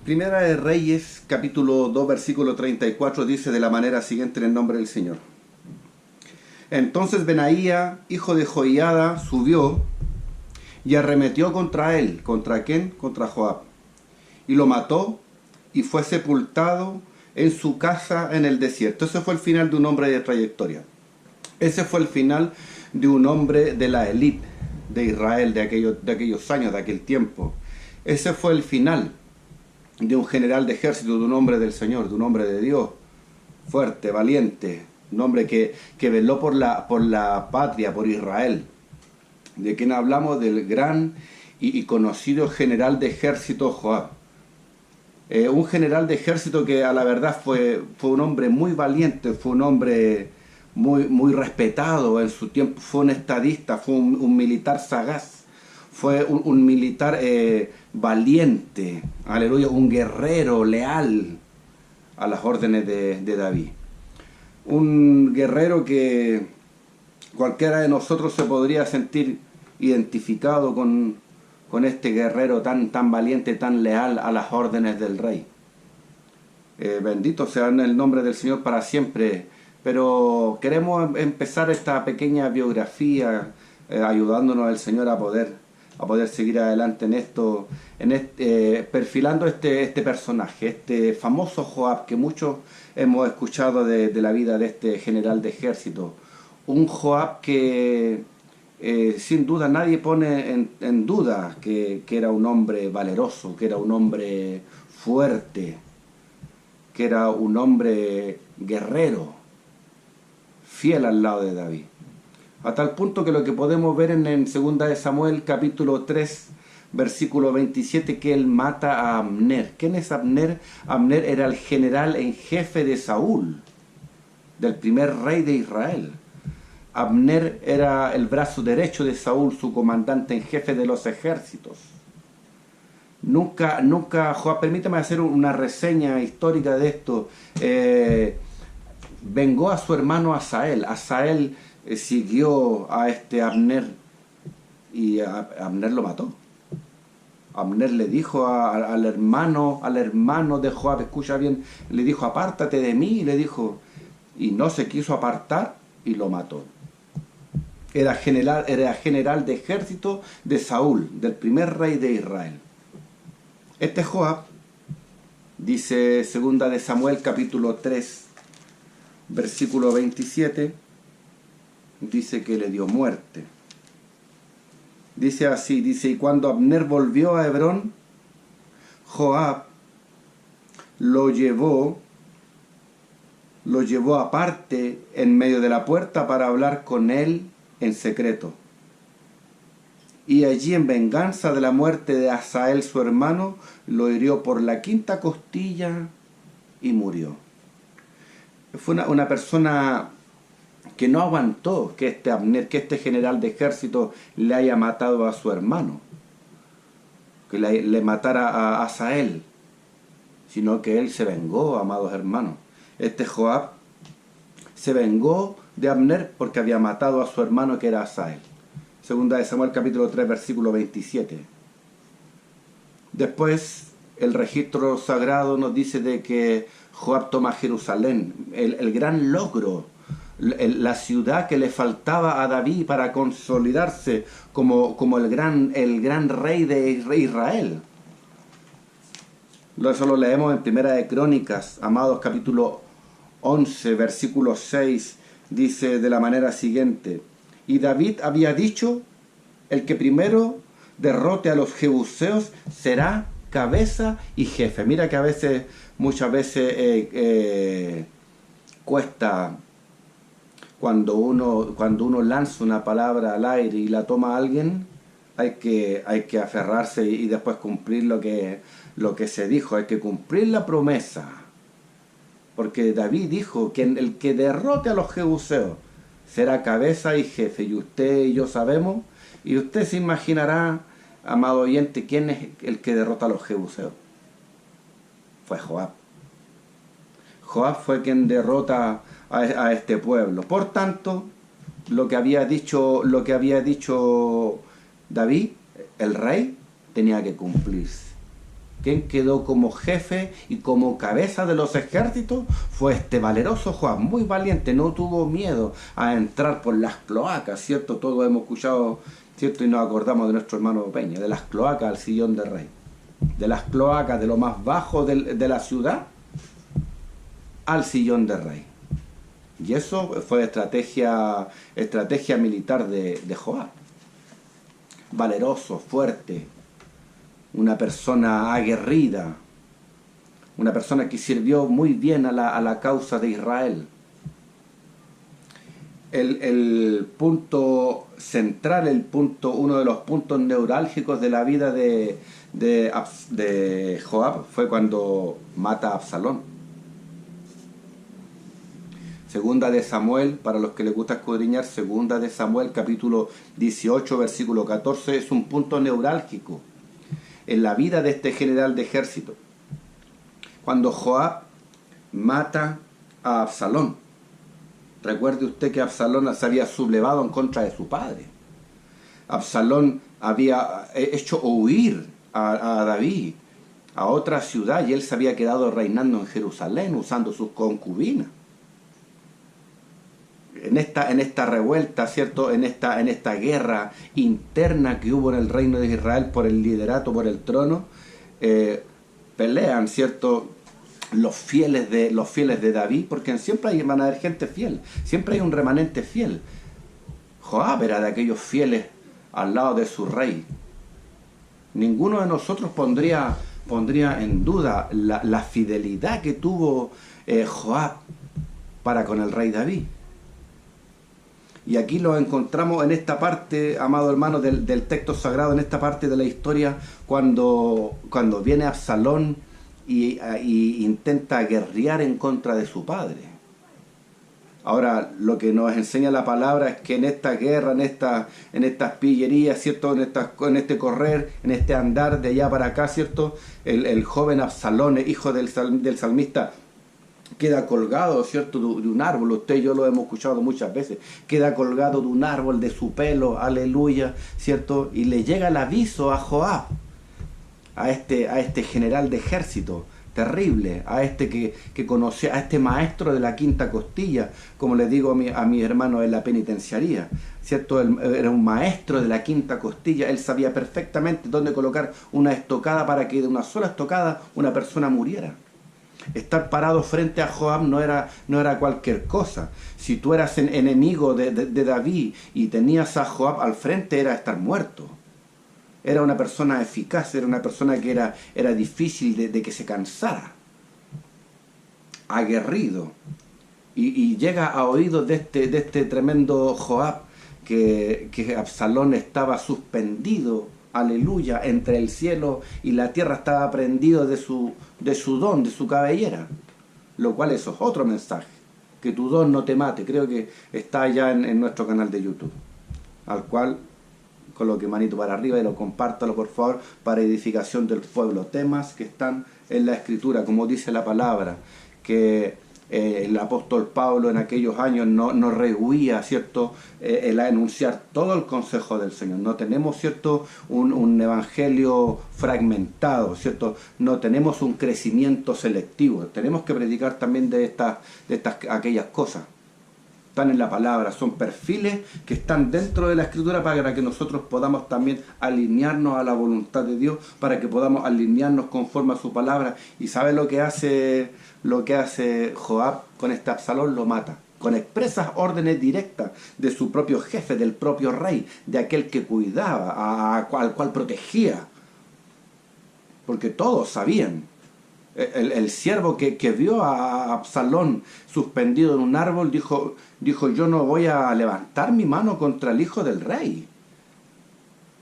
Primera de Reyes, capítulo 2, versículo 34, dice de la manera siguiente en el nombre del Señor. Entonces Benaía, hijo de Joiada, subió y arremetió contra él. ¿Contra quién? Contra Joab. Y lo mató y fue sepultado en su casa en el desierto. Ese fue el final de un hombre de trayectoria. Ese fue el final de un hombre de la élite de Israel de aquellos años, de aquel tiempo. Ese fue el final de un general de ejército, de un hombre del Señor, de un hombre de Dios, fuerte, valiente, un hombre que veló por la patria, por Israel. De quien hablamos, del gran y conocido general de ejército Joab. Un general de ejército que a la verdad fue un hombre muy valiente, fue un hombre muy respetado en su tiempo, fue un estadista, fue un militar sagaz, fue un militar valiente, aleluya, un guerrero leal a las órdenes de David. Un guerrero que cualquiera de nosotros se podría sentir identificado con este guerrero tan valiente, tan leal a las órdenes del rey. Bendito sea el nombre del Señor para siempre. Pero queremos empezar esta pequeña biografía ayudándonos al Señor a poder seguir adelante en esto, perfilando este personaje, este famoso Joab que muchos hemos escuchado de la vida de este general de ejército. Un Joab que sin duda nadie pone en duda que era un hombre valeroso, que era un hombre fuerte, que era un hombre guerrero, fiel al lado de David. A tal punto que lo que podemos ver en 2 de Samuel capítulo 3 versículo 27, que él mata a Abner. ¿Quién es Abner? Abner era el general en jefe de Saúl, del primer rey de Israel. Abner era el brazo derecho de Saúl, su comandante en jefe de los ejércitos. Nunca, Joab, permítame hacer una reseña histórica de esto. Vengó a su hermano Asael. Asael siguió a este Abner y Abner lo mató. Abner le dijo al hermano de Joab, escucha bien, le dijo, apártate de mí, le dijo, y no se quiso apartar y lo mató. Era general de ejército de Saúl, del primer rey de Israel. Este Joab, dice 2 de Samuel capítulo 3, versículo 27, dice que le dio muerte. Dice así, y cuando Abner volvió a Hebrón, Joab lo llevó aparte en medio de la puerta para hablar con él en secreto. Y allí, en venganza de la muerte de Asael su hermano, lo hirió por la quinta costilla y murió. Fue una persona que no aguantó que este Abner, que este general de ejército le haya matado a su hermano, que le matara a Asael, sino que él se vengó, amados hermanos. Este Joab se vengó de Abner porque había matado a su hermano, que era Asael. 2 de Samuel capítulo 3 versículo 27. Después el registro sagrado nos dice de que Joab toma Jerusalén, el gran logro, la ciudad que le faltaba a David para consolidarse como el gran rey de Israel. Eso lo leemos en Primera de Crónicas, amados, capítulo 11, versículo 6, dice de la manera siguiente: y David había dicho, el que primero derrote a los jebuseos será cabeza y jefe. Mira que muchas veces cuesta cuando uno lanza una palabra al aire y la toma alguien, hay que aferrarse y después cumplir lo que se dijo, hay que cumplir la promesa. Porque David dijo que el que derrote a los jebuseos será cabeza y jefe, y usted y yo sabemos, y usted se imaginará, amado oyente, quién es el que derrota a los jebuseos. Fue Joab. Joab fue quien derrota a este pueblo. Por tanto, lo que había dicho David, el rey, tenía que cumplirse. Quien quedó como jefe y como cabeza de los ejércitos fue este valeroso Joab, muy valiente, no tuvo miedo a entrar por las cloacas, ¿cierto? Todos hemos escuchado, ¿cierto? Y nos acordamos de nuestro hermano Peña, de las cloacas al sillón del rey. De las cloacas, de lo más bajo de la ciudad, al sillón del rey. Y eso fue estrategia militar de Joab. Valeroso, fuerte, una persona aguerrida, una persona que sirvió muy bien a la causa de Israel. El punto central, uno de los puntos neurálgicos de la vida de Joab fue cuando mata a Absalón. Segunda de Samuel, para los que les gusta escudriñar, Segunda de Samuel, capítulo 18, versículo 14, es un punto neurálgico en la vida de este general de ejército. Cuando Joab mata a Absalón, recuerde usted que Absalón se había sublevado en contra de su padre. Absalón había hecho huir a David a otra ciudad y él se había quedado reinando en Jerusalén usando sus concubinas. En esta revuelta, ¿cierto? En esta guerra interna que hubo en el reino de Israel por el liderato, por el trono, pelean, ¿cierto? Los fieles de David, porque siempre van a haber gente fiel, siempre hay un remanente fiel. Joab era de aquellos fieles al lado de su rey. Ninguno de nosotros pondría en duda la fidelidad que tuvo Joab para con el rey David. Y aquí lo encontramos en esta parte, amado hermano, del texto sagrado, en esta parte de la historia, cuando viene Absalón y intenta guerrear en contra de su padre. Ahora, lo que nos enseña la palabra es que en esta guerra, en estas pillerías, ¿cierto? En este correr, en este andar de allá para acá, ¿cierto? El joven Absalón, hijo del salmista, queda colgado, ¿cierto?, de un árbol. Usted y yo lo hemos escuchado muchas veces. Queda colgado de un árbol, de su pelo, aleluya, ¿cierto? Y le llega el aviso a Joab, a este general de ejército terrible, a este que conocía, a este maestro de la quinta costilla, como le digo a mi hermano en la penitenciaría, ¿cierto? Él era un maestro de la quinta costilla. Él sabía perfectamente dónde colocar una estocada para que de una sola estocada una persona muriera. Estar parado frente a Joab no era cualquier cosa. Si tú eras enemigo de David y tenías a Joab al frente, era estar muerto. Era una persona eficaz, era una persona que era difícil de que se cansara. Aguerrido. Y llega a oídos de este tremendo Joab que Absalón estaba suspendido, aleluya, entre el cielo y la tierra, estaba prendido de su don, de su cabellera, lo cual eso es otro mensaje, que tu don no te mate. Creo que está allá en nuestro canal de YouTube, al cual coloque manito para arriba y lo compártalo, por favor, para edificación del pueblo. Temas que están en la escritura, como dice la palabra, que el apóstol Pablo en aquellos años no rehuía, ¿cierto?, el anunciar todo el consejo del Señor. No tenemos, ¿cierto?, un evangelio fragmentado, ¿cierto? No tenemos un crecimiento selectivo. Tenemos que predicar también de aquellas cosas. Están en la palabra, son perfiles que están dentro de la escritura para que nosotros podamos también alinearnos a la voluntad de Dios, para que podamos alinearnos conforme a su palabra. ¿Y sabe lo que hace Joab con este Absalón? Lo mata, con expresas órdenes directas de su propio jefe, del propio rey, de aquel que cuidaba, al cual protegía. Porque todos sabían. El siervo que vio a Absalón suspendido en un árbol dijo, yo no voy a levantar mi mano contra el hijo del rey.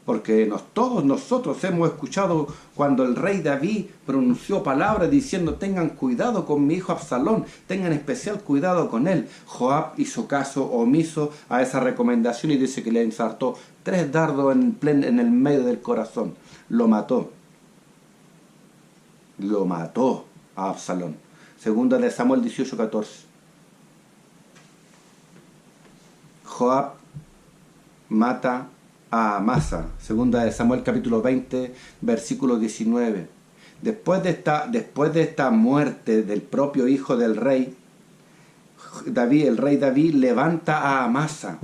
Porque todos nosotros hemos escuchado cuando el rey David pronunció palabras diciendo: tengan cuidado con mi hijo Absalón, tengan especial cuidado con él. Joab hizo caso omiso a esa recomendación y dice que le ensartó 3 dardos en el medio del corazón. Lo mató a Absalón. Segunda de Samuel 18:14. Joab mata a Amasa. Segunda de Samuel capítulo 20, versículo 19. Después de esta muerte del propio hijo del rey, el rey David levanta a Amasa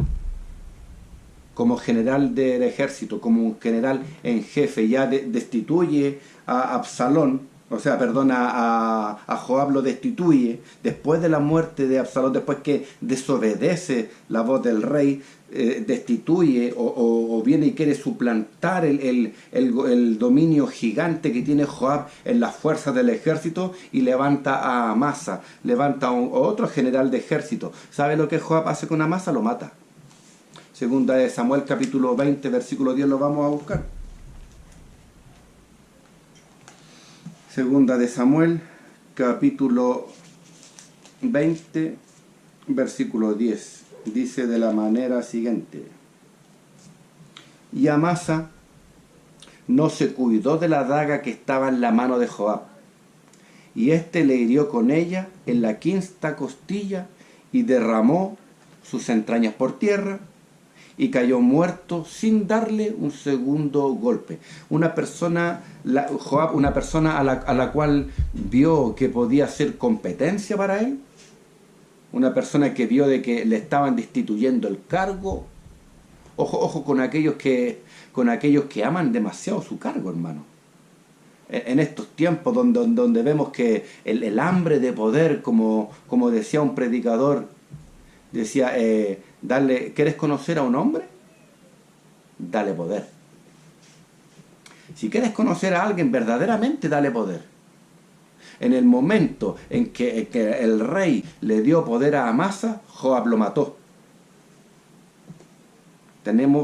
como general del ejército, como un general en jefe. Ya destituye a Absalón, a Joab lo destituye después de la muerte de Absalón, después que desobedece la voz del rey, destituye o viene y quiere suplantar el dominio gigante que tiene Joab en las fuerzas del ejército, y levanta a Amasa, levanta a otro general de ejército. ¿Sabe lo que Joab hace con Amasa? Lo mata. Segunda de Samuel capítulo 20 versículo 10 lo vamos a buscar. Segunda de Samuel capítulo 20 versículo 10 dice de la manera siguiente: y Amasa no se cuidó de la daga que estaba en la mano de Joab, y éste le hirió con ella en la quinta costilla y derramó sus entrañas por tierra, y cayó muerto sin darle un segundo golpe. Una persona, Joab, una persona a la cual vio que podía ser competencia para él, una persona que vio de que le estaban destituyendo el cargo. Ojo con aquellos que aman demasiado su cargo, hermano. En estos tiempos donde vemos que el hambre de poder, como decía un predicador, decía, ¿quieres conocer a un hombre? Dale poder. Si quieres conocer a alguien verdaderamente, dale poder. En el momento en que el rey le dio poder a Amasa, Joab lo mató.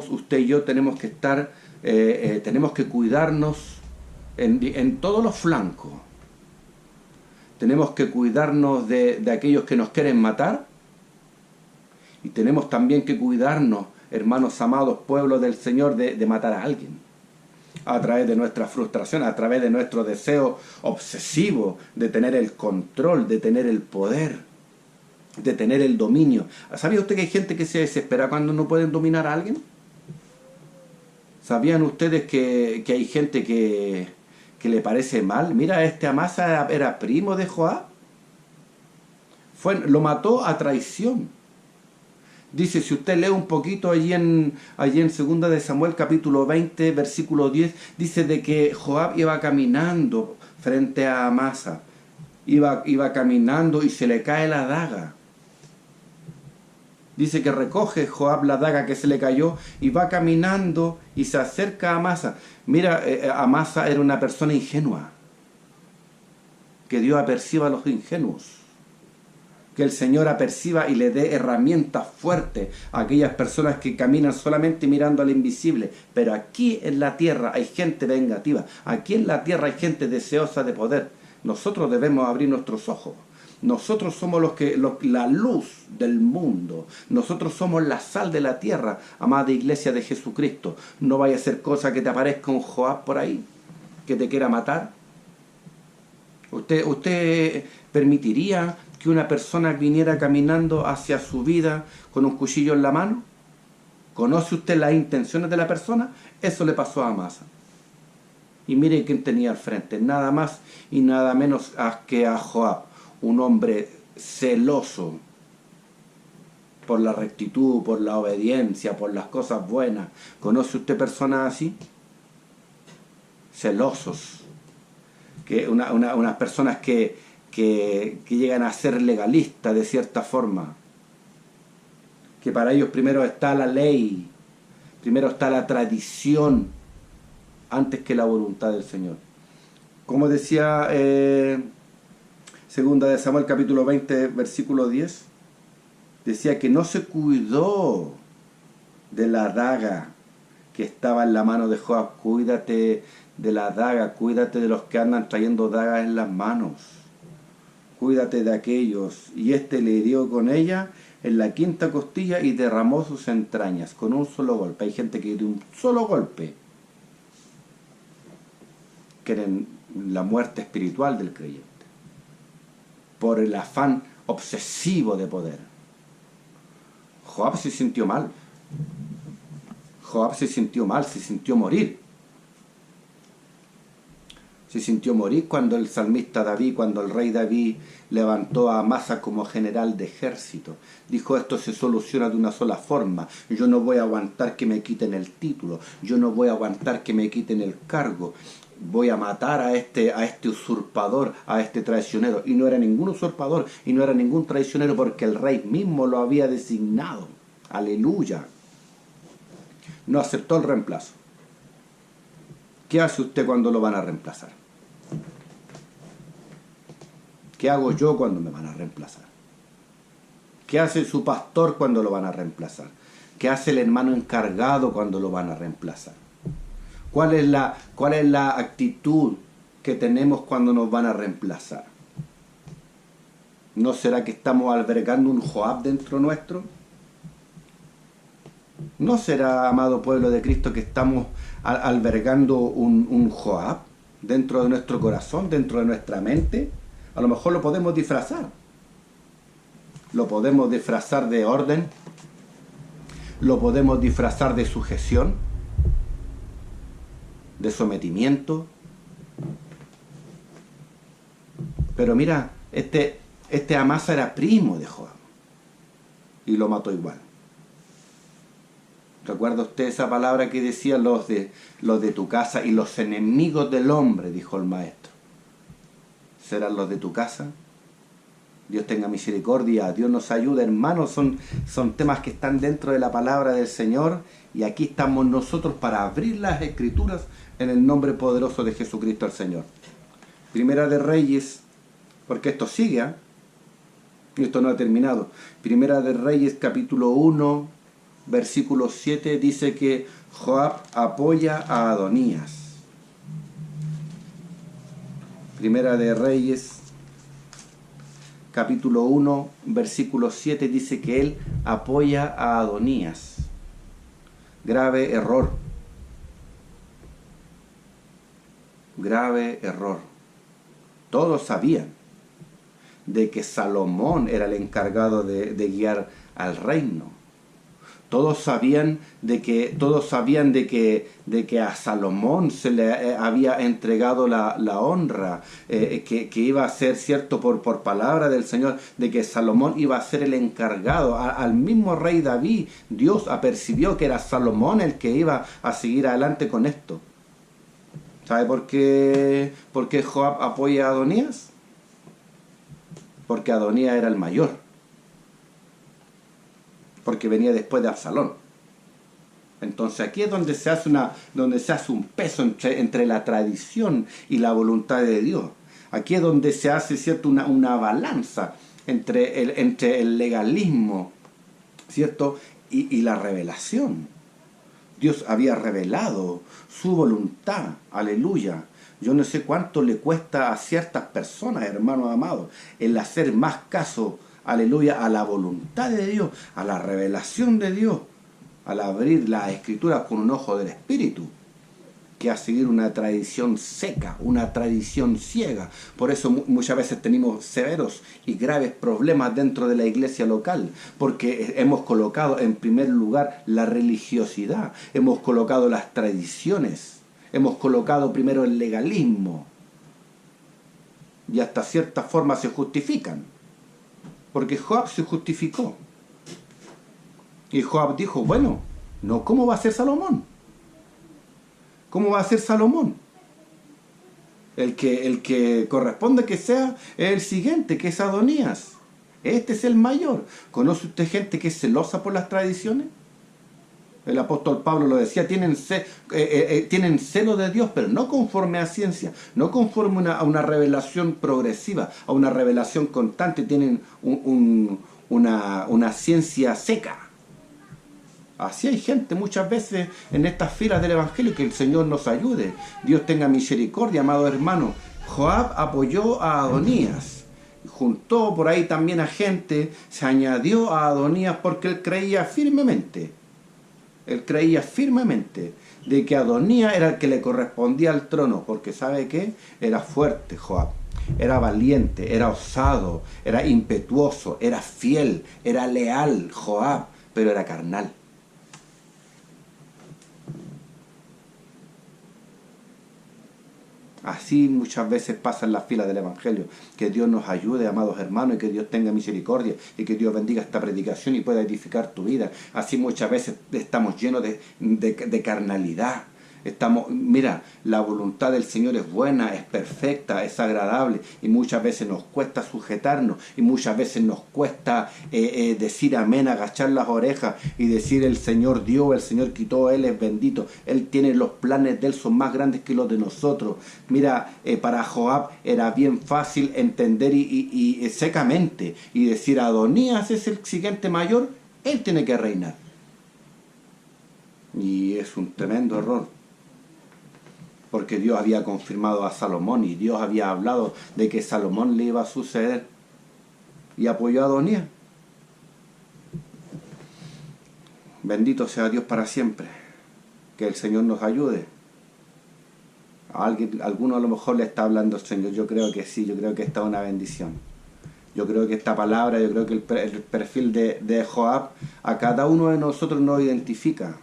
Usted y yo tenemos que estar, tenemos que cuidarnos en todos los flancos. Tenemos que cuidarnos de aquellos que nos quieren matar, y tenemos también que cuidarnos, hermanos amados, pueblo del Señor, de matar a alguien a través de nuestra frustración, a través de nuestro deseo obsesivo de tener el control, de tener el poder, de tener el dominio. ¿Sabía usted que hay gente que se desespera cuando no pueden dominar a alguien? ¿Sabían ustedes que hay gente que le parece mal? Mira, Amasa era primo de Joab. Lo mató a traición. Dice, si usted lee un poquito allí en Segunda de Samuel capítulo 20 versículo 10, dice de que Joab iba caminando frente a Amasa, iba caminando y se le cae la daga. Dice que recoge Joab la daga que se le cayó y va caminando y se acerca a Amasa. Mira, Amasa era una persona ingenua. Que Dios aperciba a los ingenuos. Que el Señor aperciba y le dé herramientas fuertes a aquellas personas que caminan solamente mirando al invisible. Pero aquí en la tierra hay gente vengativa. Aquí en la tierra hay gente deseosa de poder. Nosotros debemos abrir nuestros ojos. Nosotros somos la luz del mundo. Nosotros somos la sal de la tierra, amada iglesia de Jesucristo. No vaya a ser cosa que te aparezca un Joab por ahí, que te quiera matar. ¿Usted permitiría que una persona viniera caminando hacia su vida con un cuchillo en la mano? ¿Conoce usted las intenciones de la persona? Eso le pasó a Amasa. Y mire quién tenía al frente, nada más y nada menos que a Joab, un hombre celoso por la rectitud, por la obediencia, por las cosas buenas. ¿Conoce usted personas así? Celosos. Unas personas que llegan a ser legalistas de cierta forma, que para ellos primero está la ley, primero está la tradición antes que la voluntad del Señor. Como decía Segunda de Samuel capítulo 20 versículo 10, decía que no se cuidó de la daga que estaba en la mano de Joab. Cuídate de la daga, cuídate de los que andan trayendo dagas en las manos. Cuídate de aquellos. Y le hirió con ella en la quinta costilla y derramó sus entrañas con un solo golpe. Hay gente que de un solo golpe quieren la muerte espiritual del creyente por el afán obsesivo de poder. Joab se sintió mal. Joab se sintió mal, se sintió morir. Se sintió morir cuando el salmista David, cuando el rey David levantó a Amasa como general de ejército. Dijo, esto se soluciona de una sola forma. Yo no voy a aguantar que me quiten el título. Yo no voy a aguantar que me quiten el cargo. Voy a matar a este usurpador, a este traicionero. Y no era ningún usurpador y no era ningún traicionero porque el rey mismo lo había designado. Aleluya. No aceptó el reemplazo. ¿Qué hace usted cuando lo van a reemplazar? ¿Qué hago yo cuando me van a reemplazar? ¿Qué hace su pastor cuando lo van a reemplazar? ¿Qué hace el hermano encargado cuando lo van a reemplazar? ¿Cuál es la actitud que tenemos cuando nos van a reemplazar? ¿No será que estamos albergando un Joab dentro nuestro? ¿No será, amado pueblo de Cristo, que estamos albergando un Joab dentro de nuestro corazón, dentro de nuestra mente? A lo mejor lo podemos disfrazar. Lo podemos disfrazar de orden. Lo podemos disfrazar de sujeción, de sometimiento. Pero mira, este Amasa era primo de Joab y lo mató igual. ¿Recuerda usted esa palabra que decía los de tu casa y los enemigos del hombre? Dijo el maestro. ¿Serán los de tu casa? Dios tenga misericordia, Dios nos ayude, hermanos. Son temas que están dentro de la palabra del Señor y aquí estamos nosotros para abrir las Escrituras en el nombre poderoso de Jesucristo el Señor. Primera de Reyes, porque esto sigue, ¿eh? Esto no ha terminado. Primera de Reyes, capítulo 1, versículo 7, dice que Joab apoya a Adonías. Primera de Reyes, capítulo 1, versículo 7, dice que él apoya a Adonías. Grave error. Grave error. Todos sabían de que Salomón era el encargado de guiar al reino. Todos sabían de que a Salomón se le había entregado la honra, que iba a ser cierto por palabra del Señor, de que Salomón iba a ser el encargado. Al mismo rey David, Dios apercibió que era Salomón el que iba a seguir adelante con esto. ¿Sabe por qué Joab apoya a Adonías? Porque Adonías era el mayor. Porque venía después de Absalón. Entonces aquí es donde se hace un peso entre la tradición y la voluntad de Dios. Aquí es donde se hace, ¿cierto?, una balanza entre el legalismo, ¿cierto?, y la revelación. Dios había revelado su voluntad, aleluya. Yo no sé cuánto le cuesta a ciertas personas, hermanos amados, el hacer más caso, aleluya, a la voluntad de Dios, a la revelación de Dios, al abrir las Escrituras con un ojo del Espíritu, que a seguir una tradición seca, una tradición ciega. Por eso muchas veces tenemos severos y graves problemas dentro de la iglesia local, porque hemos colocado en primer lugar la religiosidad, hemos colocado las tradiciones, hemos colocado primero el legalismo, y hasta cierta forma se justifican. Porque Joab se justificó. Y Joab dijo, bueno, no, ¿cómo va a ser Salomón? ¿Cómo va a ser Salomón? El que corresponde que sea es el siguiente, que es Adonías. Este es el mayor. ¿Conoce usted gente que es celosa por las tradiciones? El apóstol Pablo lo decía, tienen celo de Dios, pero no conforme a ciencia, no conforme a una revelación progresiva, a una revelación constante, tienen una ciencia seca. Así hay gente muchas veces en estas filas del Evangelio, que el Señor nos ayude. Dios tenga misericordia, amado hermano. Joab apoyó a Adonías. Juntó por ahí también a gente, se añadió a Adonías porque él creía firmemente. Él creía firmemente de que Adonías era el que le correspondía al trono, porque ¿sabe qué? Era fuerte Joab, era valiente, era osado, era impetuoso, era fiel, era leal Joab, pero era carnal. Así muchas veces pasa en las filas del Evangelio. Que Dios nos ayude, amados hermanos, y que Dios tenga misericordia, y que Dios bendiga esta predicación y pueda edificar tu vida. Así muchas veces estamos llenos de carnalidad. Mira, la voluntad del Señor es buena, es perfecta, es agradable, y muchas veces nos cuesta sujetarnos, y muchas veces nos cuesta decir amén, agachar las orejas y decir el Señor dio, el Señor quitó, Él es bendito, Él tiene los planes de Él, son más grandes que los de nosotros. Mira, para Joab era bien fácil entender y secamente y decir: Adonías es el siguiente mayor, él tiene que reinar. Y es un tremendo error, porque Dios había confirmado a Salomón y Dios había hablado de que Salomón le iba a suceder, y apoyó a Adonías. Bendito sea Dios para siempre. Que el Señor nos ayude. Alguno a lo mejor le está hablando el Señor. Yo creo que sí, yo creo que esta es una bendición. Yo creo que esta palabra, yo creo que el perfil de Joab a cada uno de nosotros nos identifica.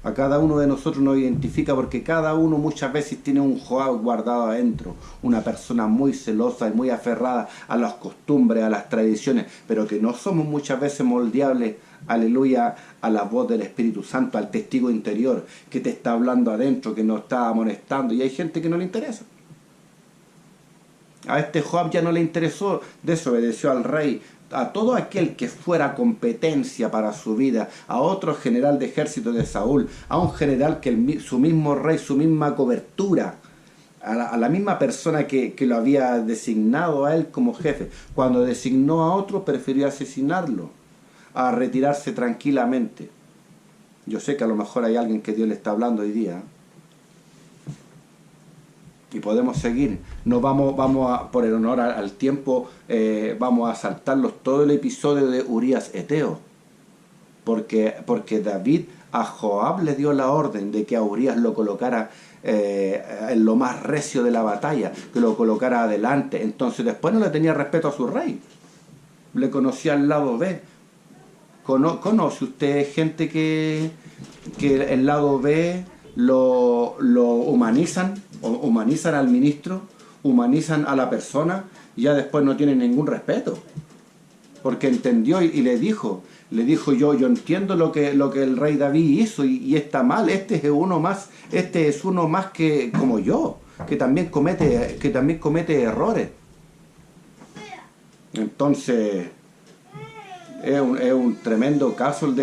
A cada uno de nosotros nos identifica, porque cada uno muchas veces tiene un Joab guardado adentro, una persona muy celosa y muy aferrada a las costumbres, a las tradiciones, pero que no somos muchas veces moldeables, aleluya, a la voz del Espíritu Santo, al testigo interior que te está hablando adentro, que nos está amonestando, y hay gente que no le interesa. A este Joab ya no le interesó, desobedeció al rey, a todo aquel que fuera competencia para su vida, a otro general de ejército de Saúl, a un general que su mismo rey, su misma cobertura, a la misma persona que lo había designado a él como jefe. Cuando designó a otro, prefirió asesinarlo, a retirarse tranquilamente. Yo sé que a lo mejor hay alguien que Dios le está hablando hoy día, y podemos seguir. No vamos a, por el honor al tiempo, vamos a saltarlos todo el episodio de Urías Eteo, porque David a Joab le dio la orden de que a Urías lo colocara en lo más recio de la batalla, que lo colocara adelante. Entonces después no le tenía respeto a su rey, le conocía al lado B. ¿Conoce usted gente que el lado B lo humanizan al ministro, humanizan a la persona, y ya después no tienen ningún respeto? Porque entendió y le dijo yo entiendo lo que el rey David hizo, y está mal, este es uno más que como yo, que también comete errores. Entonces es un tremendo caso el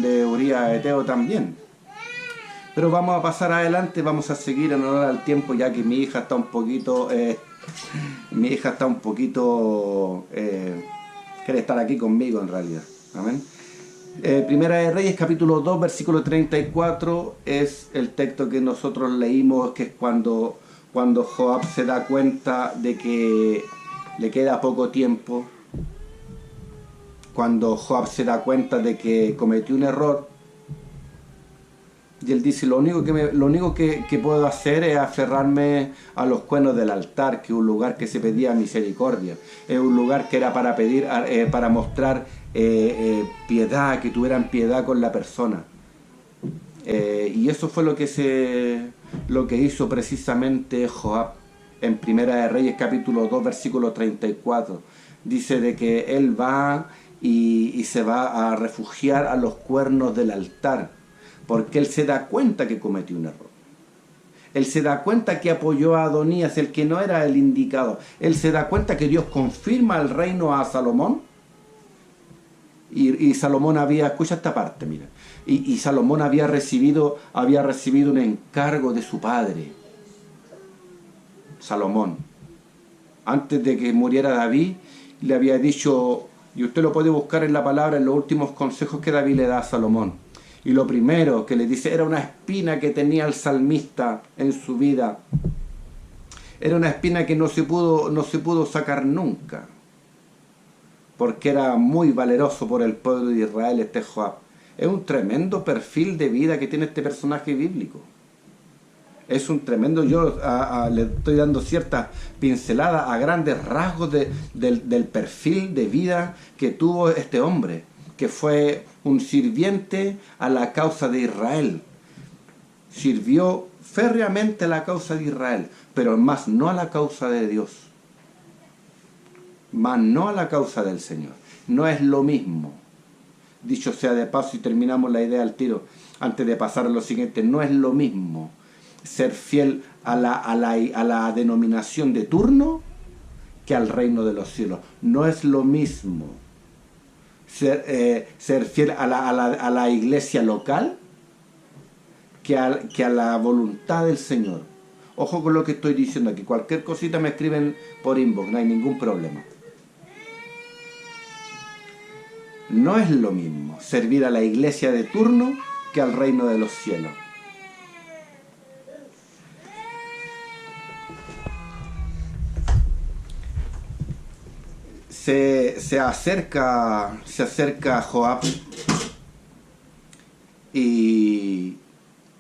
de Urías Eteo también. Pero vamos a pasar adelante, vamos a seguir en honor al tiempo, ya que mi hija está un poquito quiere estar aquí conmigo en realidad. Amén. Primera de Reyes, capítulo 2, versículo 34, es el texto que nosotros leímos, que es cuando Joab se da cuenta de que le queda poco tiempo, cuando Joab se da cuenta de que cometió un error. Y él dice: lo único que puedo hacer es aferrarme a los cuernos del altar, que es un lugar que se pedía misericordia, es un lugar que era para pedir, para mostrar piedad, que tuvieran piedad con la persona. Y eso fue lo que hizo precisamente Joab. En Primera de Reyes capítulo 2 versículo 34 dice de que él va y se va a refugiar a los cuernos del altar, porque él se da cuenta que cometió un error. Él se da cuenta que apoyó a Adonías, el que no era el indicado. Él se da cuenta que Dios confirma el reino a Salomón. Y Salomón escucha esta parte, mira. Y Salomón había recibido un encargo de su padre. Salomón, antes de que muriera David, le había dicho, y usted lo puede buscar en la palabra, en los últimos consejos que David le da a Salomón. Y lo primero que le dice, era una espina que tenía el salmista en su vida. Era una espina que no se pudo sacar nunca, porque era muy valeroso por el pueblo de Israel este Joab. Es un tremendo perfil de vida que tiene este personaje bíblico. Es un tremendo, yo le estoy dando ciertas pinceladas a grandes rasgos del perfil de vida que tuvo este hombre, que fue un sirviente a la causa de Israel. Sirvió férreamente a la causa de Israel, pero más no a la causa de Dios, más no a la causa del Señor. No es lo mismo. Dicho sea de paso, y terminamos la idea al tiro, antes de pasar a lo siguiente, no es lo mismo ser fiel a la denominación de turno que al reino de los cielos. No es lo mismo ser fiel a la iglesia local que a la voluntad del Señor. Ojo con lo que estoy diciendo aquí. Cualquier cosita me escriben por inbox, no hay ningún problema. No es lo mismo servir a la iglesia de turno que al reino de los cielos. Se acerca Joab y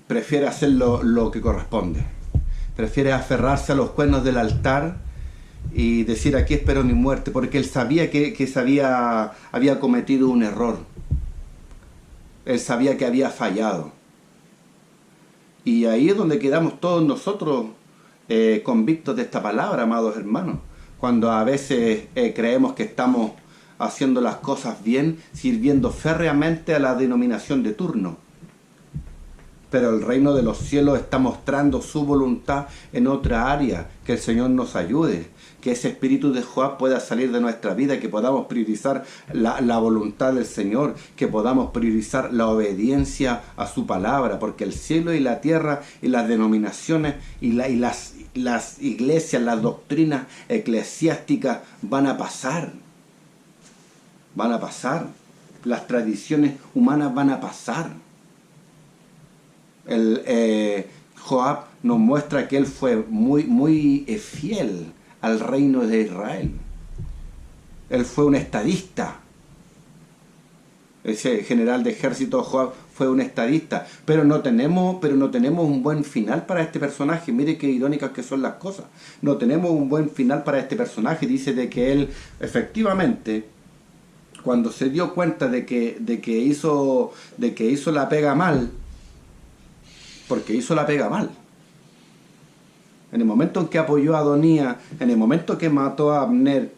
prefiere hacer lo que corresponde. Prefiere aferrarse a los cuernos del altar y decir: aquí espero mi muerte, porque él sabía que se había cometido un error. Él sabía que había fallado. Y ahí es donde quedamos todos nosotros convictos de esta palabra, amados hermanos. Cuando a veces creemos que estamos haciendo las cosas bien, sirviendo férreamente a la denominación de turno. Pero el reino de los cielos está mostrando su voluntad en otra área. Que el Señor nos ayude, que ese espíritu de Joab pueda salir de nuestra vida, que podamos priorizar la voluntad del Señor, que podamos priorizar la obediencia a su palabra, porque el cielo y la tierra y las denominaciones y las iglesias, las doctrinas eclesiásticas van a pasar. Van a pasar. Las tradiciones humanas van a pasar. Joab nos muestra que él fue muy fiel al reino de Israel. Él fue un estadista. Ese general de ejército Joab fue un estadista. Pero no tenemos un buen final para este personaje. Mire qué irónicas que son las cosas. No tenemos un buen final para este personaje. Dice de que él, efectivamente, cuando se dio cuenta de que hizo la pega mal, porque hizo la pega mal. En el momento en que apoyó a Adonías, en el momento que mató a Abner,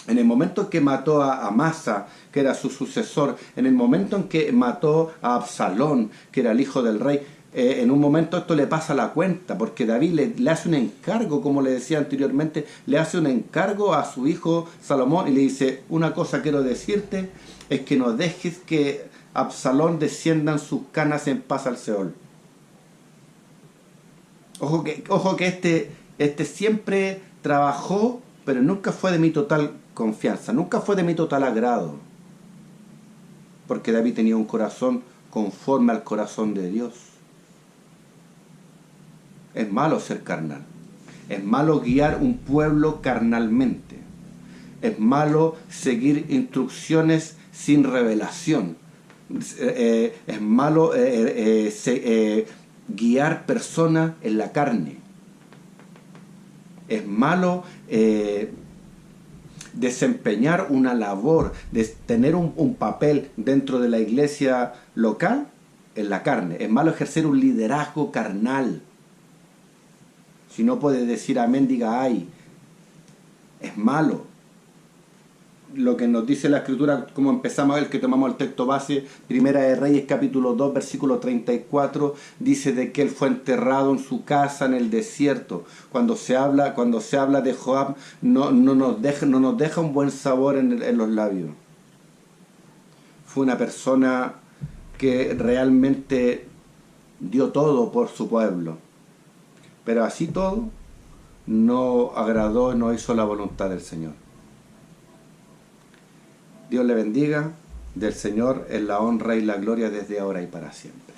en el momento en que mató a Amasa, que era su sucesor, en el momento en que mató a Absalón, que era el hijo del rey, en un momento esto le pasa la cuenta, porque David le hace un encargo, como le decía anteriormente, le hace un encargo a su hijo Salomón y le dice: una cosa quiero decirte, es que no dejes que Absalón desciendan sus canas en paz al Seol. Ojo que este siempre trabajó, pero nunca fue de mi total confianza, nunca fue de mi total agrado. Porque David tenía un corazón conforme al corazón de Dios. Es malo ser carnal. Es malo guiar un pueblo carnalmente. Es malo seguir instrucciones sin revelación. Es malo guiar personas en la carne. Es malo desempeñar una labor, de tener un papel dentro de la iglesia local en la carne. Es malo ejercer un liderazgo carnal. Si no puede decir amén, diga ay. Es malo. Lo que nos dice la Escritura, como empezamos a ver, que tomamos el texto base, Primera de Reyes, capítulo 2, versículo 34, dice de que él fue enterrado en su casa en el desierto. Cuando se habla de Joab, no nos deja un buen sabor en los labios. Fue una persona que realmente dio todo por su pueblo. Pero así todo, no agradó, no hizo la voluntad del Señor. Dios le bendiga. Del Señor es la honra y la gloria desde ahora y para siempre.